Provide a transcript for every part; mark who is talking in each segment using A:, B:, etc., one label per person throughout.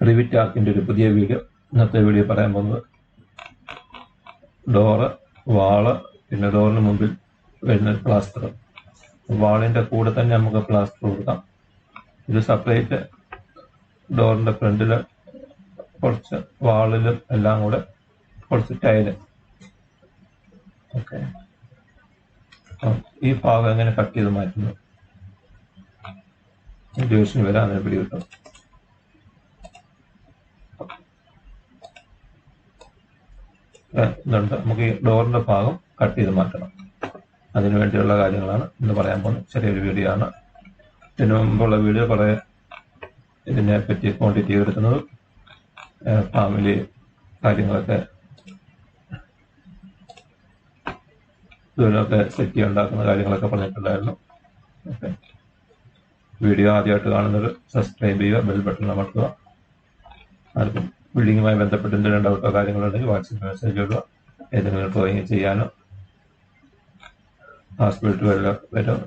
A: Revit ആർക്കിൻ്റെ ഒരു പുതിയ video. ഇന്നത്തെ വീഡിയോ പറയാൻ പോകുന്നത് ഡോറ്, വാള്, പിന്നെ ഡോറിന് മുമ്പിൽ വരുന്ന പ്ലാസ്റ്റർ. വാളിൻ്റെ കൂടെ തന്നെ നമുക്ക് പ്ലാസ്റ്റർ കൊടുക്കാം. ഇത് സെപ്പറേറ്റ് ഡോറിൻ്റെ ഫ്രണ്ടിൽ കുറച്ച്, വാളിലും എല്ലാം കൂടെ കുറച്ച് ടൈല്. ഓക്കെ, ഈ ഭാഗം എങ്ങനെ കട്ട് ചെയ്ത് മാറ്റുന്നു ഡിവിഷന് വരാൻ അങ്ങനെ പിടി കിട്ടും. ഇതുണ്ട്, നമുക്ക് ഈ ഡോറിന്റെ ഭാഗം കട്ട് ചെയ്ത് മാറ്റണം. അതിനു വേണ്ടിയുള്ള കാര്യങ്ങളാണ് ഇന്ന് പറയാൻ പോകുന്നത്. ചെറിയൊരു വീഡിയോ ആണ്. ഇതിനു മുമ്പുള്ള വീഡിയോ കുറേ ഇതിനെ പറ്റി ക്വാണ്ടിറ്റി എടുക്കുന്നത്, ഫാമിലി കാര്യങ്ങളൊക്കെ ഇതിനൊക്കെ സെറ്റ് ഉണ്ടാക്കുന്ന കാര്യങ്ങളൊക്കെ പറഞ്ഞിട്ടുണ്ടായിരുന്നു. ഓക്കെ, വീഡിയോ ആദ്യമായിട്ട് കാണുന്നവർ സബ്സ്ക്രൈബ് ചെയ്യുക, ബെൽ ബട്ടൺ അമർത്തുക. ആർക്കും ബിൽഡിങ്ങുമായി ബന്ധപ്പെട്ട് എന്തെങ്കിലും ഡൗട്ടോ കാര്യങ്ങളുണ്ടെങ്കിൽ വാട്സപ്പ് മെസ്സേജ് ഇടുക. ഏതെങ്കിലും ഡ്രോയിങ് ചെയ്യാനോ ഹോസ്പിറ്റൽ വല്ലോ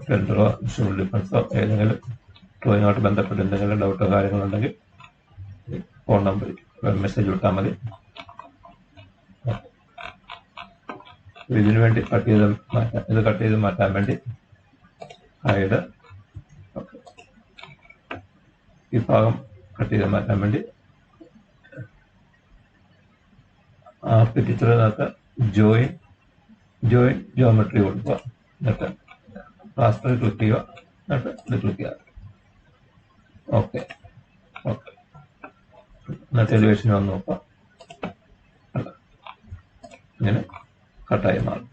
A: ടെൻഡറോ ഇൻഷുറൻസ് ഡിഫൻസോ ഏതെങ്കിലും ഡ്രോയിങ്ങുമായിട്ട് ബന്ധപ്പെട്ട് എന്തെങ്കിലും ഡൗട്ടോ കാര്യങ്ങളുണ്ടെങ്കിൽ ഫോൺ നമ്പർ മെസ്സേജ് വിട്ടാൽ മതി. ഇതിനു വേണ്ടി ഇത് കട്ട് ചെയ്ത് മാറ്റാൻ വേണ്ടി ഹൈഡ്, ഈ ഭാഗം കട്ട് ചെയ്ത് മാറ്റാൻ വേണ്ടി ആർക്കിടെക്ചറിനകത്ത് ജോയിൻ ജിയോമെട്രി കൊടുക്കുക. എന്നിട്ട് പ്ലാസ്റ്റർ ക്ലിക്ക് ചെയ്യുക, എന്നിട്ട് ഇത് ക്ലിക്ക് ചെയ്യുക. ഓക്കെ, എന്നിട്ട് എലിവേഷൻ വന്ന് നോക്കുക. ഇങ്ങനെ കട്ടായി മാറും.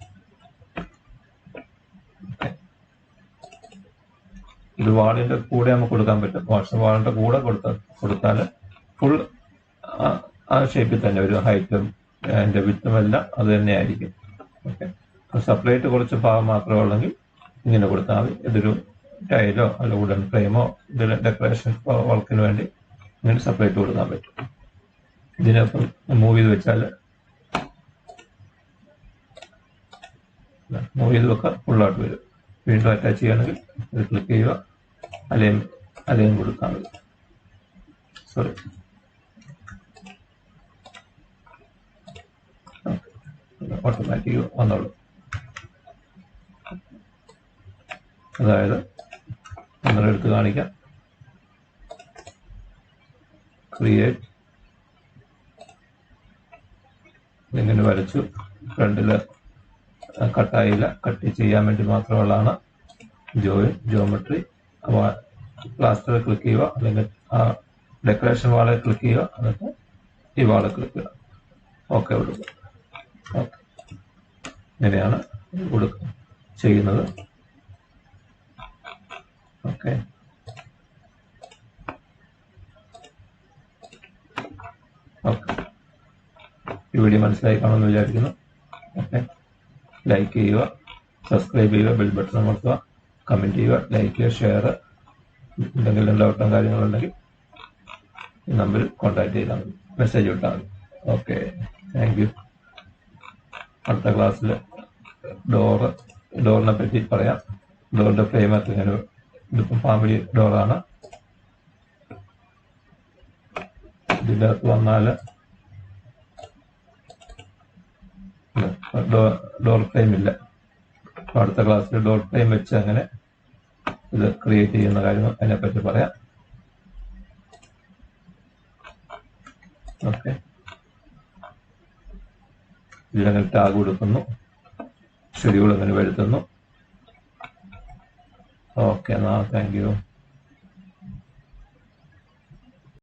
A: ഇത് വാളിന്റെ കൂടെ നമുക്ക് കൊടുക്കാൻ പറ്റും. വാളിന്റെ കൂടെ കൊടുത്താൽ ഫുൾ ആ ഷേപ്പിൽ തന്നെ ഒരു ഹൈറ്റും അതിന്റെ വിത്തും എല്ലാം അത് തന്നെയായിരിക്കും. ഓക്കെ, സെപ്പറേറ്റ് കുറച്ച് ഭാഗം മാത്രമേ ഉള്ളെങ്കിൽ ഇങ്ങനെ കൊടുത്താൽ മതി. ഇതൊരു ടൈലോ അല്ല വുഡൻ ഫ്രെയിമോ ഇതിൽ ഡെക്കറേഷൻ വർക്കിന് വേണ്ടി ഇങ്ങനെ സെപ്പറേറ്റ് കൊടുക്കാൻ പറ്റും. ഇതിനൊപ്പം മൂവ് ചെയ്ത് വെച്ചാൽ വെക്കുക, ഫുള്ളായിട്ട് വരും. വീണ്ടും അറ്റാച്ച് ചെയ്യണമെങ്കിൽ ഇത് ക്ലിക്ക് ചെയ്യുക, അലയും കൊടുക്കാൻ മതി. സോറി, ഓട്ടോമാറ്റിക് വന്നോളൂ. അതായത് ഒന്നുകൂടെ എടുത്ത് കാണിക്കാം. ക്രിയേറ്റ്, ഇങ്ങനെ വരച്ചു. ഫ്രണ്ടില് കട്ടായില്ല, കട്ട് ചെയ്യാൻ വേണ്ടി മാത്രമുള്ളതാണ് ജിയോമെട്രി. പ്ലാസ്റ്റർ ക്ലിക്ക് ചെയ്യുക, അല്ലെങ്കിൽ ആ ഡെക്കറേഷൻ വാളെ ക്ലിക്ക് ചെയ്യുക, എന്നിട്ട് ഈ വാളെ ക്ലിക്ക് ചെയ്യുക. ഓക്കെ കൊടുക്കുക. ഓക്കെ, ഇങ്ങനെയാണ് ചെയ്യുന്നത്. ഓക്കെ, ഈ വീഡിയോ മനസ്സിലായി കാണുമെന്ന് വിചാരിക്കുന്നു. ഓക്കെ, ലൈക്ക് ചെയ്യുക, സബ്സ്ക്രൈബ് ചെയ്യുക, ബെൽ ബട്ടൺ അമർത്തുക, കമൻറ്റ് ചെയ്യുക, ലൈക്ക് ചെയ്യുക, ഷെയർ. എന്തെങ്കിലും ഡൗട്ടോ കാര്യങ്ങളുണ്ടെങ്കിൽ ഈ നമ്പറിൽ കോൺടാക്ട് ചെയ്താൽ മതി, മെസ്സേജ് വിട്ടാൽ മതി. Okay, thank you. അടുത്ത ക്ലാസ്സിൽ ഡോറിനെ പറ്റി പറയാം. ഡോറിന്റെ ഫ്രെയിമൊക്കെ ഇങ്ങനെ, ഇതിപ്പം ഫാമിലി ഡോറാണ്. ഇതിൻ്റെ അകത്ത് വന്നാൽ ഡോർ ഫ്രെയിം ഇല്ല. അടുത്ത ക്ലാസ്സിൽ ഡോർ ഫ്രെയിം വെച്ച് അങ്ങനെ ഇത് ക്രിയേറ്റ് ചെയ്യുന്ന കാര്യങ്ങൾ അതിനെപ്പറ്റി പറയാം. ഓക്കെ, ഇതിലങ്ങനെ ടാഗ് കൊടുക്കുന്നു, ഷെഡ്യൂൾ അങ്ങനെ വരുത്തുന്നു. Okay, thank you.